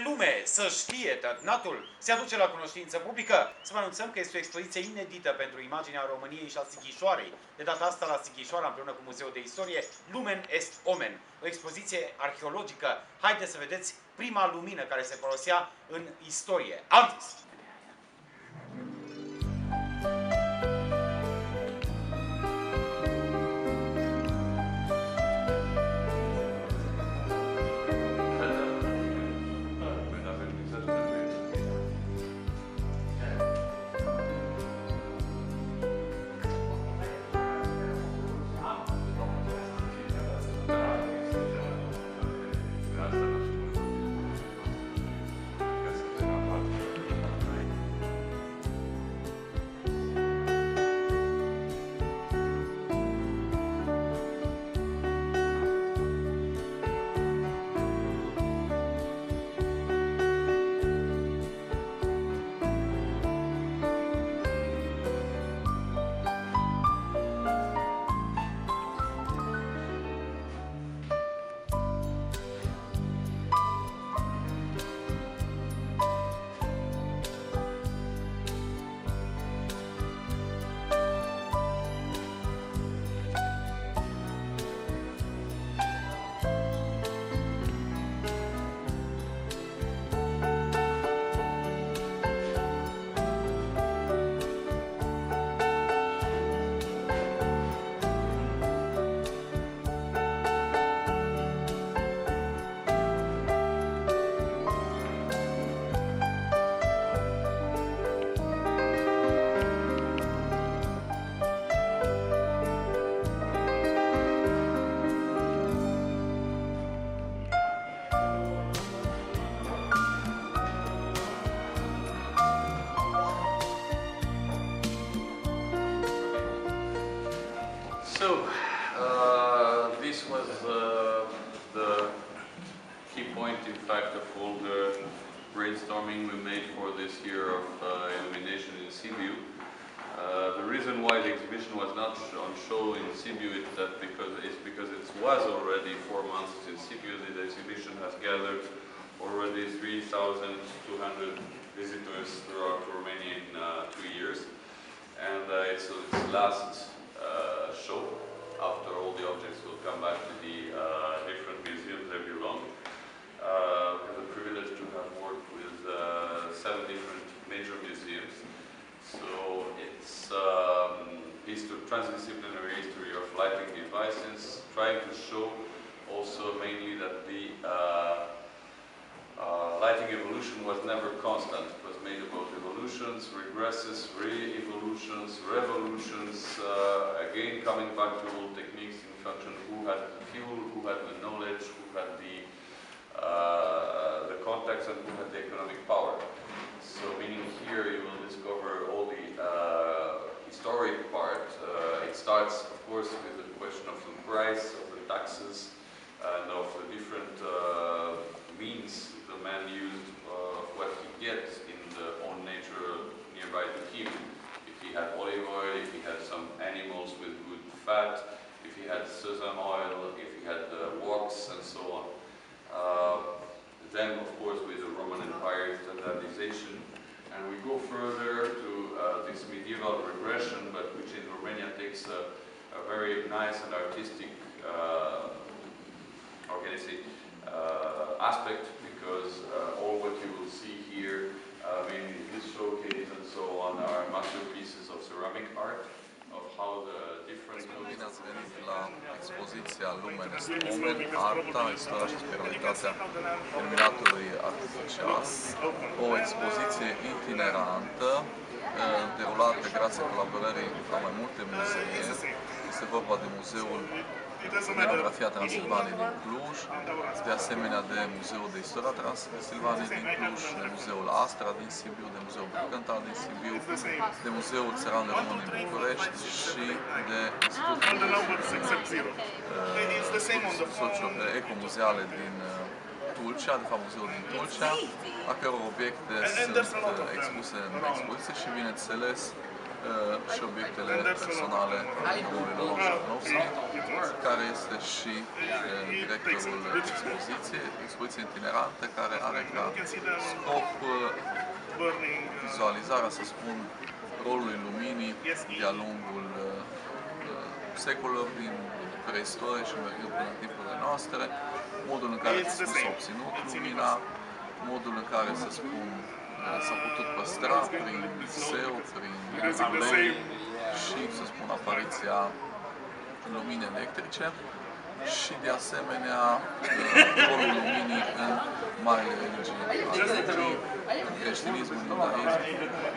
lume, să știe, terminatul se aduce la cunoștință publică. Să vă anunțăm că este o expoziție inedită pentru imaginea României și a Sighișoarei. De data asta la Sighișoara, împreună cu Muzeul de Istorie, Lumen est Omen. O expoziție arheologică. Haideți să vedeți prima lumină care se folosea în istorie. Antis! So, this was the key point, in fact, of all the brainstorming we made for this year of illumination in Sibiu. The reason why the exhibition was not on show in Sibiu is that because it was already 4 months in Sibiu. The exhibition has gathered already 3,200 visitors throughout Romania in 2 years, and it's its last show. After all the objects will come back to the different museums they belong. We have the privilege to have worked with 7 different major museums. So it's transdisciplinary history of lighting devices, trying to show also mainly that the lighting evolution was never constant. It was made about evolutions, regresses, re-evolutions, revolutions, again coming back to old techniques in function who had the fuel, who had the knowledge, who had the contacts, and who had the economic power. So meaning here you will discover all the historic part. It starts, of course, with the question of the price, of the taxes, and of the different means the man used what he gets in the own nature nearby to him. If he had olive oil, if he had some animals with good fat, if he had sesame oil, if he had wax, and so on. Then, of course, with the Roman Empire standardization, and we go further to this medieval regression, but which in Romania takes a very nice and artistic aspect, because all what you will see here, mainly this showcase and so on, are masterpieces of ceramic art, of how the different... Bine ați venit la expoziția Lumen est Omen, arta, istoria și spiritualitatea terminatului artificial. O expoziție itinerantă, derulată grație colaborării la mai multe muzee. Este vorba de Muzeul Etnografia Transilvaniei din Cluj, de asemenea de Muzeul de Istoria Transilvaniei din Cluj, de Muzeul Astra din Sibiu, de Muzeul Bucăntal din Sibiu, de Muzeul Țăran Român din București și de Institutul Ecomuzeale din Tulcea, de fapt Muzeul din Tulcea, a căror obiecte sunt expuse în expoziție și, bineînțeles, și obiectele personale ale domnului Laurent Șarnovski, care este și directorul expoziției, expoziție itinerantă, care are ca scop vizualizarea, să spun, rolului luminii de-a lungul secolelor din preistorie și mergând până în timpurile noastre, modul în care s-a obținut lumina, modul în care, să spun, s-a putut păstra prin seu, prin ulei și, să spun, apariția luminii electrice și, de asemenea, rolul luminii în marile religii ale în creștinism, în iudaism,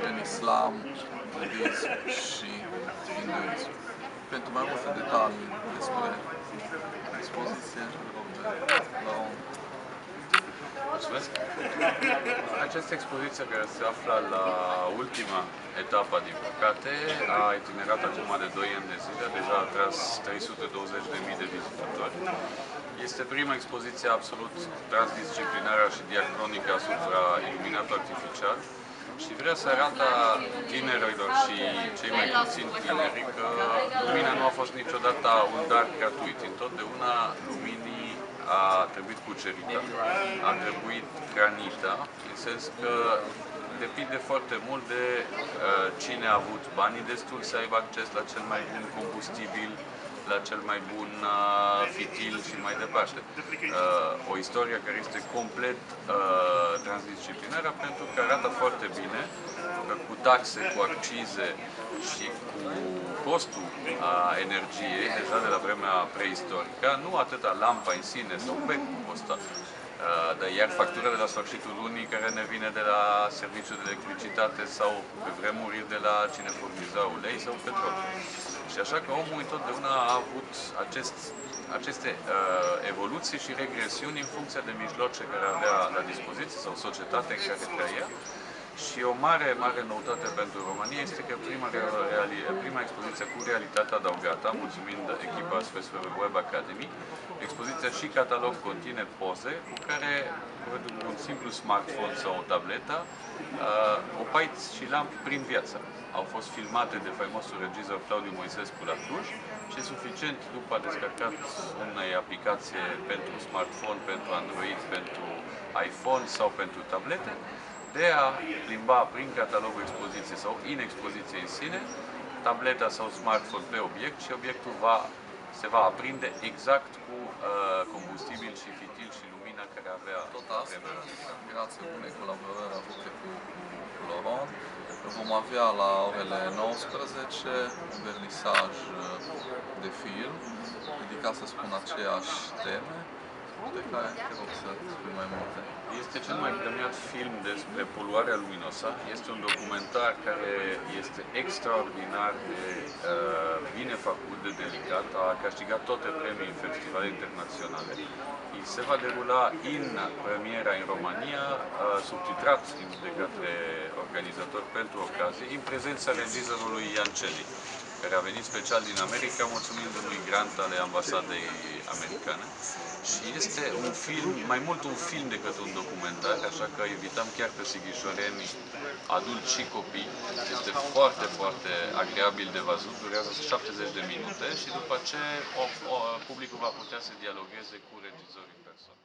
în islam, budism și hinduism. Pentru mai multe detalii despre expoziție, rog de Laurent. Mulțumesc! Această expoziție, care se află la ultima etapă, din păcate, a itinerat acum de 2 ani de zile, deja a atras 320.000 de vizitatori. Este prima expoziție absolut transdisciplinară și diacronică asupra iluminatului artificial și vrea să arată tinerilor și cei mai puțin tineri că lumina nu a fost niciodată un dar gratuit. Întotdeauna luminii a trebuit cucerită, a trebuit hranită, în sens că depinde foarte mult de cine a avut banii destul să aibă acces la cel mai bun combustibil, la cel mai bun fitil și mai departe. O istorie care este complet transdisciplinară, pentru că arată foarte bine că cu taxe, cu accize și cu costul energiei, deja de la vremea preistorică, nu atâta lampa în sine sau becul costa, dar iar factura de la sfârșitul lunii care ne vine de la serviciul de electricitate sau pe vremuri de la cine furniza ulei sau petrol. Și așa că omul întotdeauna a avut aceste evoluții și regresiuni în funcție de mijloace care avea la dispoziție sau societatea în care trăia. Și o mare, mare noutate pentru România este că prima expoziție cu realitate adăugată, mulțumind echipa Space Web Academy, expoziția și catalog conține poze cu care, cu un simplu smartphone sau o tabletă, opaiți și lampi prin viață. Au fost filmate de faimosul regizor Claudiu Moisescu la Cluj și e suficient, după a descărcat unei aplicație pentru smartphone, pentru Android, pentru iPhone sau pentru tablete, de a plimba prin catalogul expoziției sau în expoziție în sine, tableta sau smartphone pe obiect și obiectul se va aprinde exact cu combustibil și fitil și lumina care avea. Tot asta, grație unei colaborări avute cu Laurent, vom avea la orele 19 un vernisaj de film dedicat, să spun, aceeași teme, de care te rog să spui mai multe. Este cel mai premiat film despre poluarea luminoasă. Este un documentar care este extraordinar de bine făcut, de delicat. A câștigat toate premii în festivale internaționale. Se va derula în premiera în România, subtitrat de către organizatori pentru ocazie, în prezența regizorului Ian Celi, care a venit special din America, mulțumind unui grant ale ambasadei americane. Și este un film, mai mult un film decât un documentar, așa că invităm chiar pe sighișoreni, adulți și copii. Este foarte, foarte agreabil de văzut, durează 70 de minute și după ce publicul va putea să dialogueze cu regizorii în persoană.